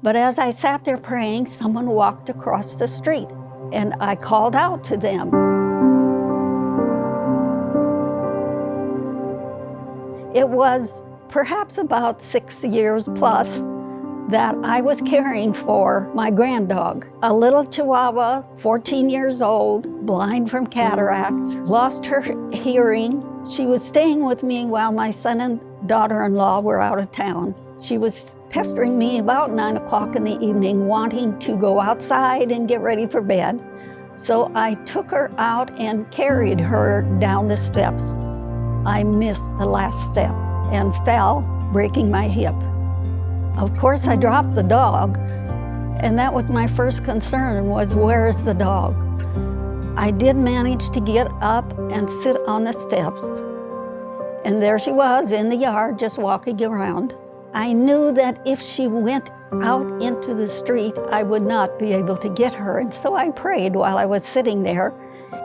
But as I sat there praying, someone walked across the street, and I called out to them. It was perhaps about 6 years plus that I was caring for my granddog, a little Chihuahua, 14 years old, blind from cataracts, lost her hearing. She was staying with me while my son and daughter-in-law were out of town. She was pestering me about 9 o'clock in the evening, wanting to go outside and get ready for bed. So I took her out and carried her down the steps. I missed the last step and fell, breaking my hip. Of course, I dropped the dog, and that was my first concern, was where is the dog? I did manage to get up and sit on the steps, and there she was in the yard, just walking around. I knew that if she went out into the street, I would not be able to get her, and so I prayed while I was sitting there.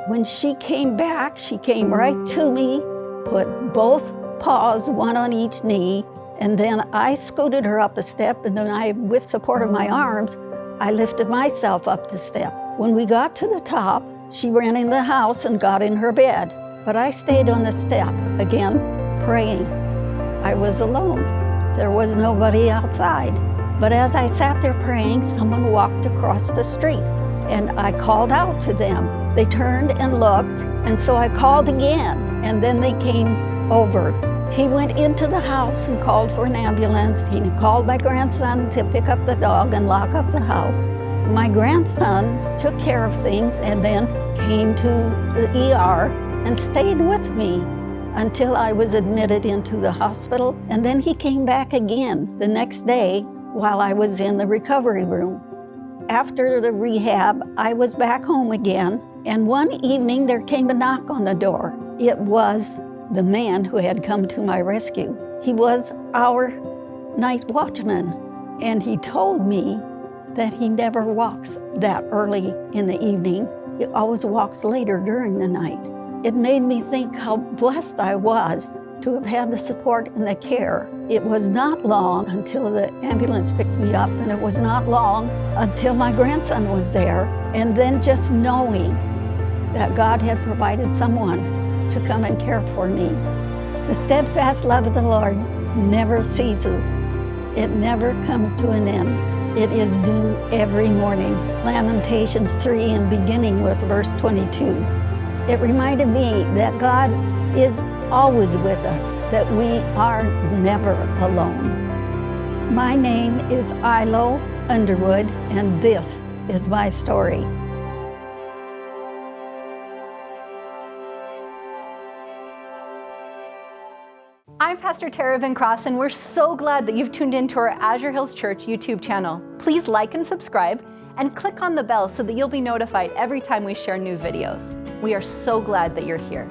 When she came back, she came right to me, put both paws, one on each knee, and then I scooted her up a step, and then with support of my arms, I lifted myself up the step. When we got to the top, she ran in the house and got in her bed, but I stayed on the step, again, praying. I was alone. There was nobody outside. But as I sat there praying, someone walked across the street, and I called out to them. They turned and looked, and so I called again, and then they came over. He went into the house and called for an ambulance. He called my grandson to pick up the dog and lock up the house. My grandson took care of things and then came to the ER and stayed with me until I was admitted into the hospital. And then he came back again the next day while I was in the recovery room. After the rehab, I was back home again, and one evening there came a knock on the door. It was the man who had come to my rescue. He was our night watchman, and he told me that he never walks that early in the evening. He always walks later during the night. It made me think how blessed I was to have had the support and the care. It was not long until the ambulance picked me up, and it was not long until my grandson was there. And then just knowing that God had provided someone to come and care for me. The steadfast love of the Lord never ceases. It never comes to an end. It is due every morning. Lamentations 3 and beginning with verse 22. It reminded me that God is always with us, that we are never alone. My name is Ilo Underwood, and this is my story. I'm Pastor Tara Van Cross, and we're so glad that you've tuned into our Azure Hills Church YouTube channel. Please like and subscribe, and click on the bell so that you'll be notified every time we share new videos. We are so glad that you're here.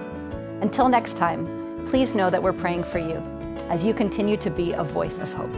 Until next time, please know that we're praying for you as you continue to be a voice of hope.